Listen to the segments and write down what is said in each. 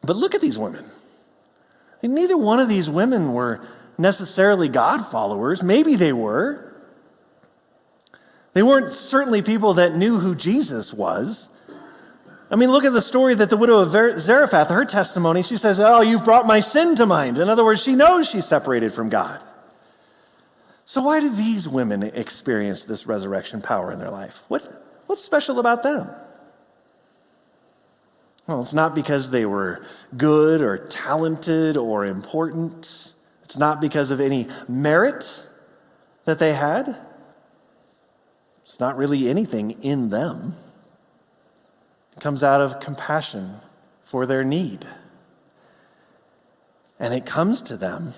But look at these women. And neither one of these women were necessarily God followers. Maybe they were. They weren't certainly people that knew who Jesus was. I mean, look at the story that the widow of Zarephath, her testimony, she says, "Oh, you've brought my sin to mind." In other words, she knows she's separated from God. So why did these women experience this resurrection power in their life? What's special about them? Well, it's not because they were good or talented or important. It's not because of any merit that they had. It's not really anything in them. It comes out of compassion for their need. And it comes to them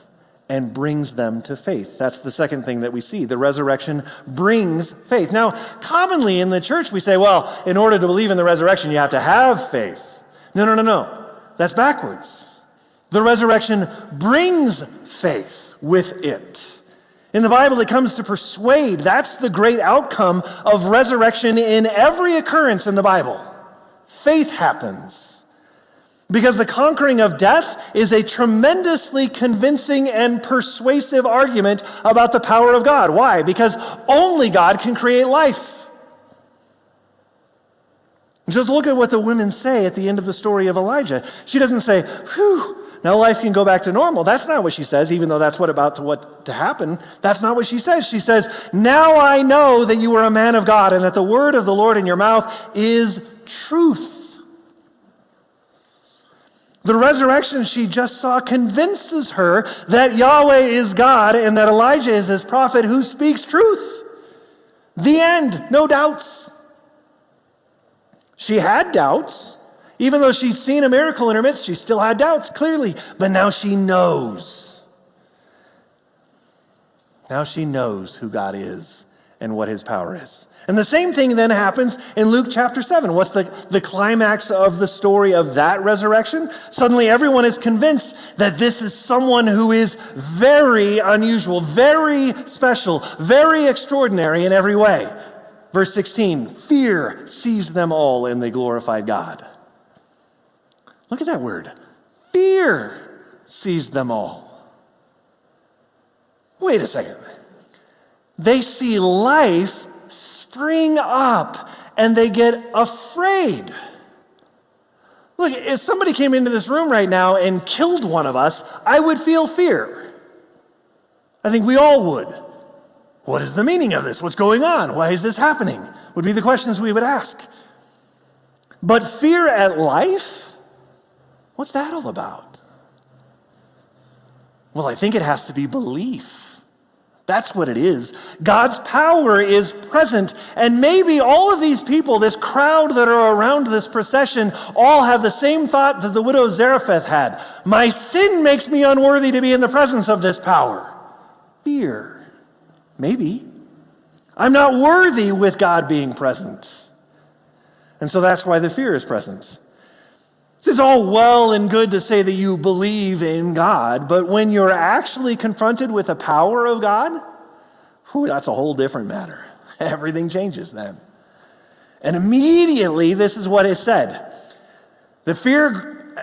and brings them to faith. That's the second thing that we see. The resurrection brings faith. Now, commonly in the church, we say, well, in order to believe in the resurrection, you have to have faith. No. That's backwards. The resurrection brings faith with it. In the Bible, it comes to persuade. That's the great outcome of resurrection in every occurrence in the Bible. Faith happens. Because the conquering of death is a tremendously convincing and persuasive argument about the power of God. Why? Because only God can create life. Just look at what the women say at the end of the story of Elijah. She doesn't say, "Whew, now life can go back to normal." That's not what she says, even though that's what to happen. That's not what she says. She says, "Now I know that you are a man of God and that the word of the Lord in your mouth is truth." The resurrection she just saw convinces her that Yahweh is God and that Elijah is his prophet who speaks truth. The end, no doubts. She had doubts. Even though she'd seen a miracle in her midst, she still had doubts, clearly. But now she knows. Now she knows who God is and what his power is. And the same thing then happens in Luke chapter 7. What's the climax of the story of that resurrection? Suddenly everyone is convinced that this is someone who is very unusual, very special, very extraordinary in every way. Verse 16, fear seized them all and they glorified God. Look at that word. Fear seized them all. Wait a second. They see life spring up and they get afraid. Look, if somebody came into this room right now and killed one of us, I would feel fear. I think we all would. What is the meaning of this? What's going on? Why is this happening? Would be the questions we would ask. But fear at life? What's that all about? Well, I think it has to be belief. That's what it is. God's power is present, and maybe all of these people, this crowd that are around this procession, all have the same thought that the widow of Zarephath had. My sin makes me unworthy to be in the presence of this power. Fear. Maybe. I'm not worthy with God being present. And so that's why the fear is present. It's all well and good to say that you believe in God, but when you're actually confronted with the power of God, that's a whole different matter. Everything changes then. And immediately, this is what is said. The fear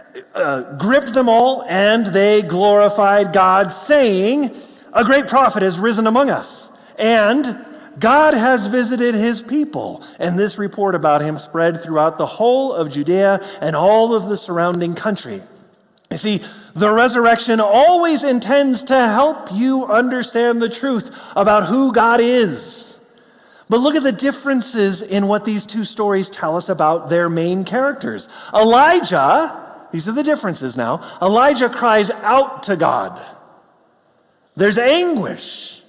gripped them all, and they glorified God, saying, "A great prophet has risen among us, and God has visited his people." And this report about him spread throughout the whole of Judea and all of the surrounding country. You see, the resurrection always intends to help you understand the truth about who God is. But look at the differences in what these two stories tell us about their main characters. Elijah, these are the differences now. Elijah cries out to God. There's anguish.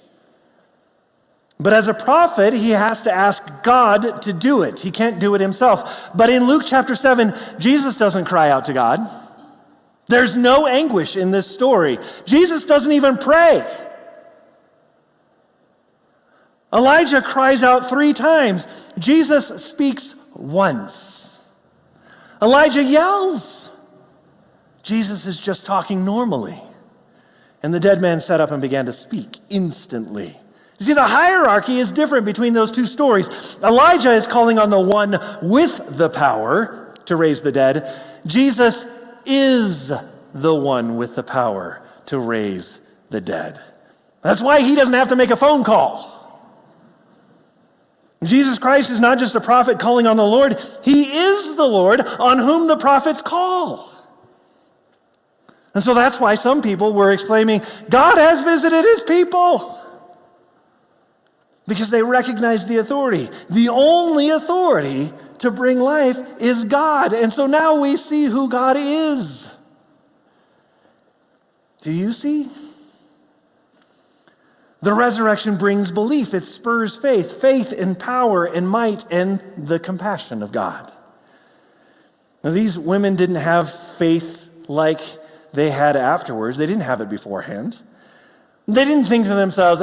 But as a prophet, he has to ask God to do it. He can't do it himself. But in Luke chapter 7, Jesus doesn't cry out to God. There's no anguish in this story. Jesus doesn't even pray. Elijah cries out 3 times. Jesus speaks once. Elijah yells. Jesus is just talking normally. And the dead man sat up and began to speak instantly. You see, the hierarchy is different between those two stories. Elijah is calling on the one with the power to raise the dead. Jesus is the one with the power to raise the dead. That's why he doesn't have to make a phone call. Jesus Christ is not just a prophet calling on the Lord. He is the Lord on whom the prophets call. And so that's why some people were exclaiming, God has visited his people. Because they recognize the authority. The only authority to bring life is God. And so now we see who God is. Do you see? The resurrection brings belief. It spurs faith. Faith in power and might and the compassion of God. Now, these women didn't have faith like they had afterwards. They didn't have it beforehand. They didn't think to themselves,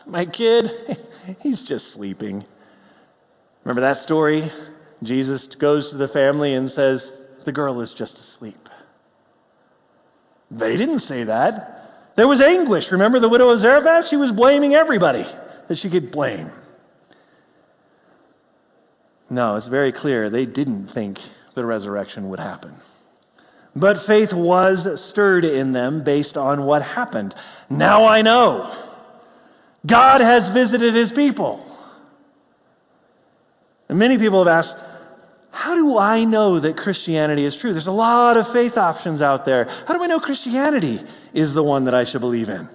my kid, he's just sleeping. Remember that story? Jesus goes to the family and says, the girl is just asleep. They didn't say that. There was anguish. Remember the widow of Zarephath? She was blaming everybody that she could blame. No, it's very clear they didn't think the resurrection would happen. But faith was stirred in them based on what happened. Now I know. God has visited his people. And many people have asked, how do I know that Christianity is true? There's a lot of faith options out there. How do I know Christianity is the one that I should believe in?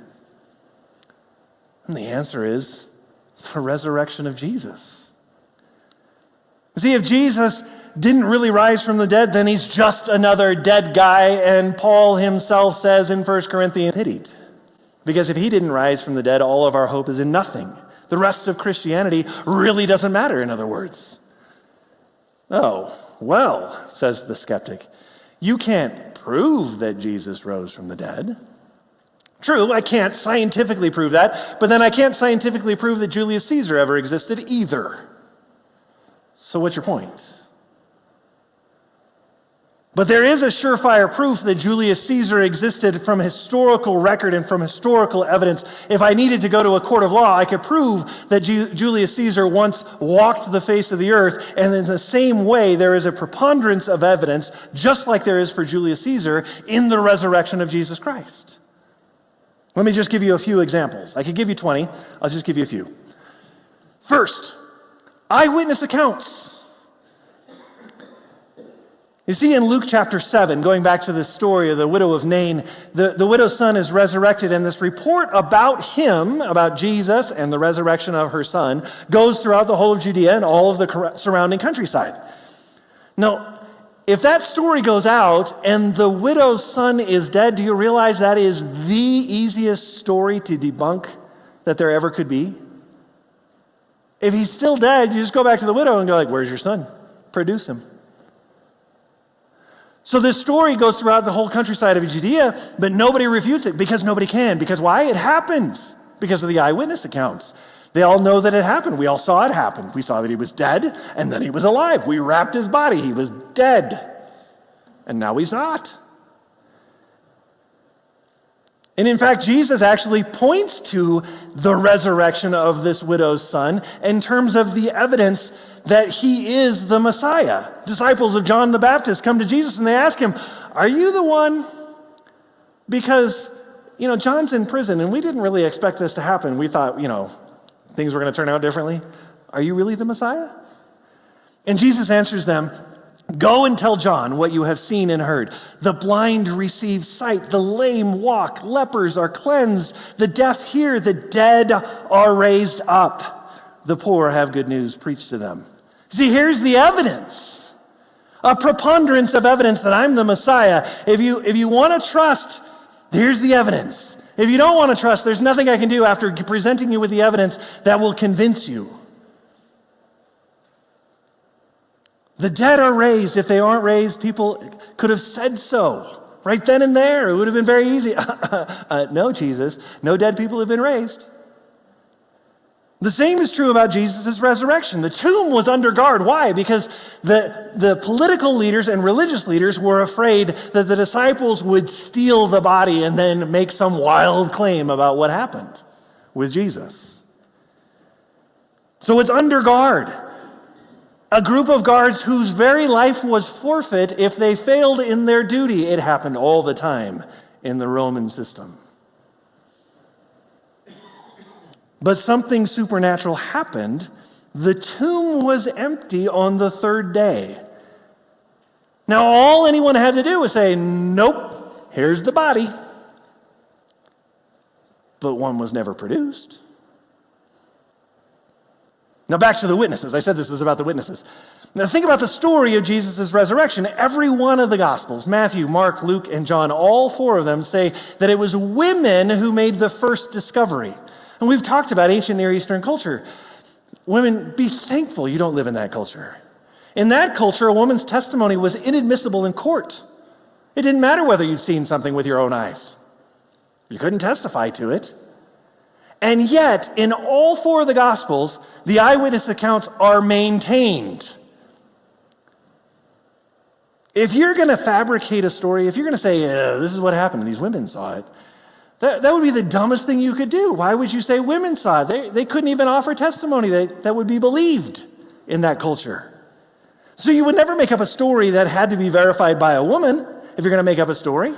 And the answer is the resurrection of Jesus. See, if Jesus didn't really rise from the dead, then he's just another dead guy. And Paul himself says in 1 Corinthians, pitied. Because if he didn't rise from the dead, all of our hope is in nothing. The rest of Christianity really doesn't matter, in other words. Oh, well, says the skeptic, you can't prove that Jesus rose from the dead. True, I can't scientifically prove that, but then I can't scientifically prove that Julius Caesar ever existed either. So what's your point? But there is a surefire proof that Julius Caesar existed from historical record and from historical evidence. If I needed to go to a court of law, I could prove that Julius Caesar once walked the face of the earth. And in the same way, there is a preponderance of evidence, just like there is for Julius Caesar, in the resurrection of Jesus Christ. Let me just give you a few examples. I could give you 20. I'll just give you a few. First, eyewitness accounts. You see in Luke chapter 7, going back to this story of the widow of Nain, the widow's son is resurrected, and this report about him, about Jesus and the resurrection of her son, goes throughout the whole of Judea and all of the surrounding countryside. Now, if that story goes out and the widow's son is dead, do you realize that is the easiest story to debunk that there ever could be? If he's still dead, you just go back to the widow and go like, where's your son? Produce him. So this story goes throughout the whole countryside of Judea, but nobody refutes it because nobody can. Because why? It happened because of the eyewitness accounts. They all know that it happened. We all saw it happen. We saw that he was dead, and then he was alive. We wrapped his body. He was dead, and now he's not. And in fact, Jesus actually points to the resurrection of this widow's son in terms of the evidence that he is the Messiah. Disciples of John the Baptist come to Jesus and they ask him, are you the one? Because, John's in prison and we didn't really expect this to happen. We thought, things were going to turn out differently. Are you really the Messiah? And Jesus answers them, go and tell John what you have seen and heard. The blind receive sight, the lame walk, lepers are cleansed, the deaf hear, the dead are raised up, the poor have good news preached to them. See, here's the evidence, a preponderance of evidence that I'm the Messiah. If you want to trust, here's the evidence. If you don't want to trust, there's nothing I can do after presenting you with the evidence that will convince you. The dead are raised. If they aren't raised, people could have said so right then and there. It would have been very easy. No, Jesus, no dead people have been raised. The same is true about Jesus' resurrection. The tomb was under guard. Why? Because the political leaders and religious leaders were afraid that the disciples would steal the body and then make some wild claim about what happened with Jesus. So it's under guard. A group of guards whose very life was forfeit if they failed in their duty. It happened all the time in the Roman system. But something supernatural happened. The tomb was empty on the third day. Now, all anyone had to do was say, nope, here's the body. But one was never produced. Now back to the witnesses. I said this was about the witnesses. Now think about the story of Jesus' resurrection. Every one of the Gospels, Matthew, Mark, Luke, and John, all four of them say that it was women who made the first discovery. And we've talked about ancient Near Eastern culture. Women, be thankful you don't live in that culture. In that culture, a woman's testimony was inadmissible in court. It didn't matter whether you'd seen something with your own eyes. You couldn't testify to it. And yet, in all four of the Gospels, the eyewitness accounts are maintained. If you're going to fabricate a story, if you're going to say, this is what happened and these women saw it, that would be the dumbest thing you could do. Why would you say women saw it? They couldn't even offer testimony that would be believed in that culture. So you would never make up a story that had to be verified by a woman if you're going to make up a story.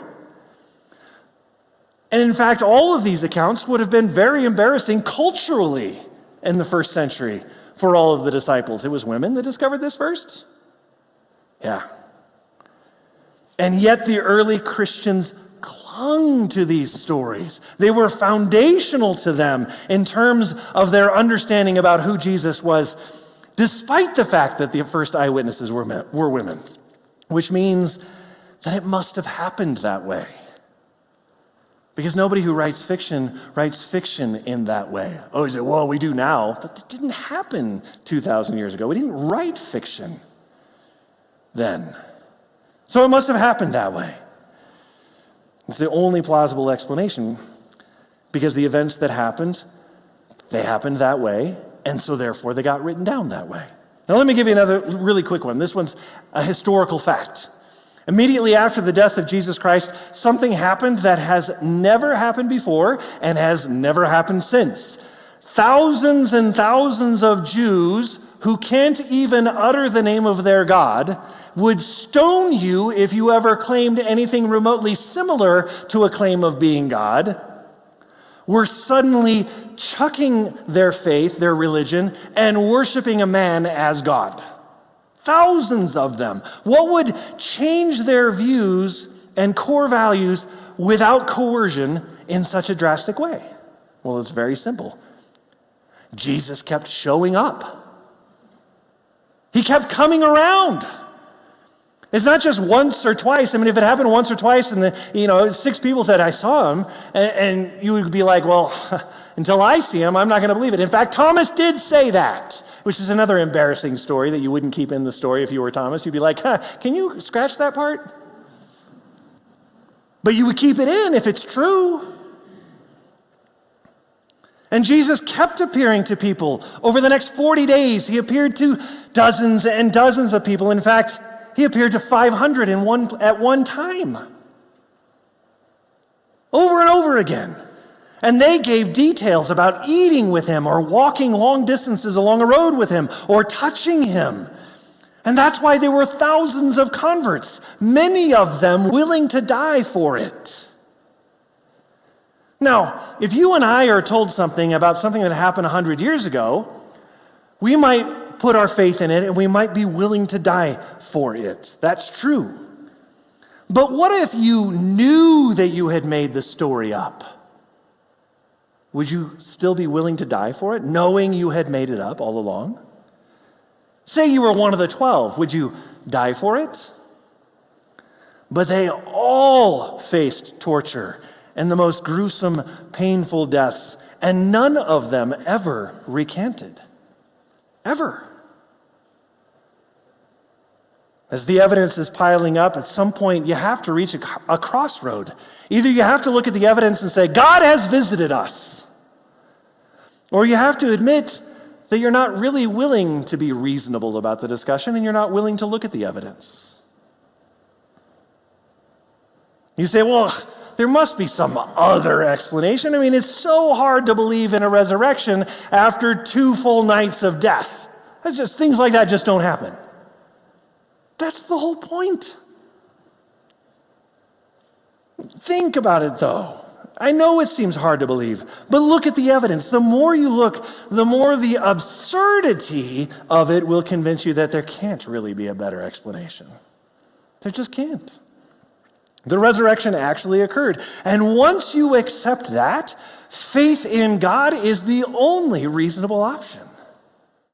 And in fact, all of these accounts would have been very embarrassing culturally in the first century for all of the disciples. It was women that discovered this first? Yeah. And yet the early Christians clung to these stories. They were foundational to them in terms of their understanding about who Jesus was, despite the fact that the first eyewitnesses were women, which means that it must have happened that way. Because nobody who writes fiction in that way. Oh, you say, well, we do now, but it didn't happen 2,000 years ago. We didn't write fiction then. So it must have happened that way. It's the only plausible explanation because the events that happened, they happened that way, and so therefore they got written down that way. Now let me give you another really quick one. This one's a historical fact. Immediately after the death of Jesus Christ, something happened that has never happened before and has never happened since. Thousands and thousands of Jews who can't even utter the name of their God would stone you if you ever claimed anything remotely similar to a claim of being God, were suddenly chucking their faith, their religion, and worshiping a man as God. Thousands of them. What would change their views and core values without coercion in such a drastic way? Well, it's very simple. Jesus kept showing up. He kept coming around. It's not just once or twice. I mean, if it happened once or twice and 6 people said, I saw him, and you would be like, well, until I see him, I'm not going to believe it. In fact, Thomas did say that, which is another embarrassing story that you wouldn't keep in the story if you were Thomas. You'd be like, can you scratch that part? But you would keep it in if it's true. And Jesus kept appearing to people. Over the next 40 days, he appeared to dozens and dozens of people. In fact, he appeared to 500 at one time. Over and over again. And they gave details about eating with him or walking long distances along a road with him or touching him. And that's why there were thousands of converts, many of them willing to die for it. Now, if you and I are told something about something that happened 100 years ago, we might put our faith in it and we might be willing to die for it. That's true. But what if you knew that you had made the story up? Would you still be willing to die for it, knowing you had made it up all along? Say you were one of the 12. Would you die for it? But they all faced torture and the most gruesome, painful deaths, and none of them ever recanted. Ever. As the evidence is piling up, at some point you have to reach a crossroad. Either you have to look at the evidence and say, God has visited us. Or you have to admit that you're not really willing to be reasonable about the discussion and you're not willing to look at the evidence. You say, well, there must be some other explanation. I mean, it's so hard to believe in a resurrection after 2 full nights of death. Things like that just don't happen. That's the whole point. Think about it, though. I know it seems hard to believe, but look at the evidence. The more you look, the more the absurdity of it will convince you that there can't really be a better explanation. There just can't. The resurrection actually occurred. And once you accept that, faith in God is the only reasonable option.